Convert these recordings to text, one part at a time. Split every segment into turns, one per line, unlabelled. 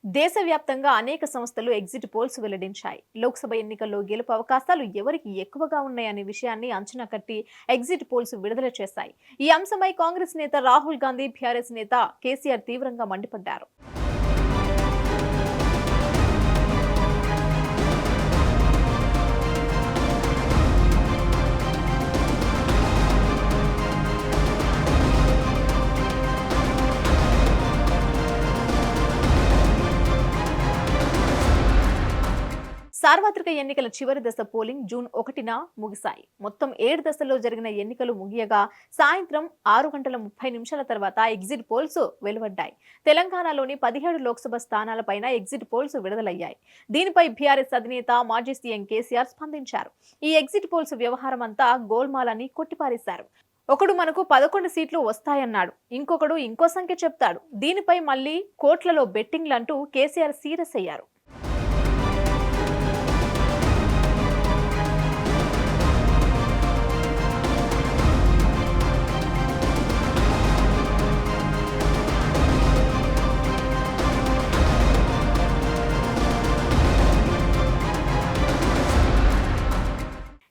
దేశవ్యాప్తంగా అనేక సంస్థలు ఎగ్జిట్ పోల్స్ వెల్లడించాయి. లోక్సభ ఎన్నికల్లో గెలుపు అవకాశాలు ఎవరికి ఎక్కువగా ఉన్నాయనే విషయాన్ని అంచనా కట్టి ఎగ్జిట్ పోల్స్ విడుదల చేశాయి. ఈ అంశంపై కాంగ్రెస్ నేత రాహుల్ గాంధీ, బీఆర్ఎస్ నేత కేసీఆర్ తీవ్రంగా మండిపడ్డారు. సార్వత్రిక ఎన్నికల చివరి దశ పోలింగ్ జూన్ 1న ముగిశాయి. మొత్తం 7 దశల్లో జరిగిన ఎన్నికలు ముగియగా సాయంత్రం 6:30 తర్వాత ఎగ్జిట్ పోల్స్ వెలువడ్డాయి. తెలంగాణలోని 17 లోక్సభ స్థానాలపైన ఎగ్జిట్ పోల్స్ విడుదలయ్యాయి. దీనిపై బీఆర్ఎస్ అధినేత మాజీ సీఎం కేసీఆర్ స్పందించారు. ఈ ఎగ్జిట్ పోల్స్ వ్యవహారం అంతా గోల్మాల్ అని కొట్టిపారేశారు. ఒకడు మనకు 11 సీట్లు వస్తాయన్నాడు, ఇంకొకడు ఇంకో సంఖ్య చెప్తాడు. దీనిపై మళ్లీ కోట్లలో బెట్టింగ్లంటూ కేసీఆర్ సీరియస్ అయ్యారు.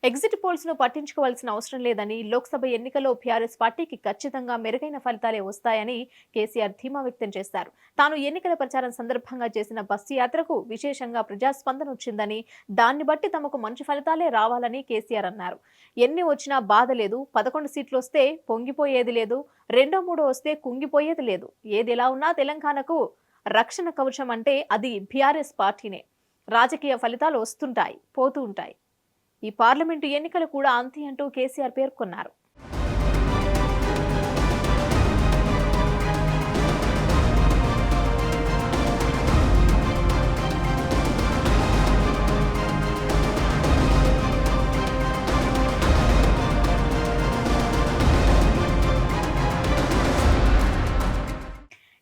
ఎగ్జిట్ పోల్స్ ను పట్టించుకోవాల్సిన అవసరం లేదని, లోక్సభ ఎన్నికల్లో బీఆర్ఎస్ పార్టీకి ఖచ్చితంగా మెరుగైన ఫలితాలే వస్తాయని కేసీఆర్ ధీమా వ్యక్తం చేశారు. తాను ఎన్నికల ప్రచారం సందర్భంగా చేసిన బస్సు యాత్రకు విశేషంగా ప్రజాస్పందన వచ్చిందని, దాన్ని బట్టి తమకు మంచి ఫలితాలే రావాలని కేసీఆర్ అన్నారు. ఎన్ని వచ్చినా బాధ లేదు, 11 సీట్లు వస్తే పొంగిపోయేది లేదు, 2-3 వస్తే కుంగిపోయేది లేదు. ఏది ఎలా ఉన్నా తెలంగాణకు రక్షణ కవచం అంటే అది బీఆర్ఎస్ పార్టీనే. రాజకీయ ఫలితాలు వస్తుంటాయి, పోతూ ఉంటాయి. ఈ పార్లమెంటు ఎన్నికలు కూడా అంతే అంటూ కేసీఆర్ పేర్కొన్నారు.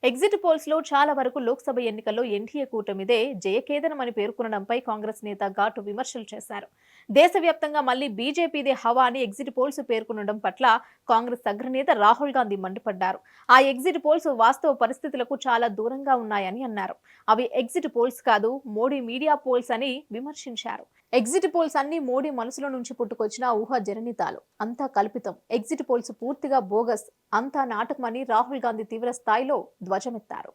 ఎగ్జిట్ పోల్స్ లో చాలా వరకు లోక్సభ ఎన్నికల్లో ఎన్డీఏ కూటమిదే జయకేతనమని పేర్కొనడంపై కాంగ్రెస్ నేత ఘాటు విమర్శలు చేశారు. దేశవ్యాప్తంగా మళ్లీ బీజేపీదే హవా అని ఎగ్జిట్ పోల్స్ పేర్కొనడం పట్ల కాంగ్రెస్ అగ్రనేత రాహుల్ గాంధీ మండిపడ్డారు. ఆ ఎగ్జిట్ పోల్స్ వాస్తవ పరిస్థితులకు చాలా దూరంగా ఉన్నాయని అన్నారు. అవి ఎగ్జిట్ పోల్స్ కాదు, మోడీ మీడియా పోల్స్ అని విమర్శించారు. ఎగ్జిట్ పోల్స్ అన్ని మోడీ మనసులో నుంచి పుట్టుకొచ్చిన ఊహా జననితాలు, అంతా కల్పితం. ఎగ్జిట్ పోల్స్ పూర్తిగా బోగస్, అంతా నాటకమని రాహుల్ గాంధీ తీవ్ర స్థాయిలో ధ్వజమెత్తారు.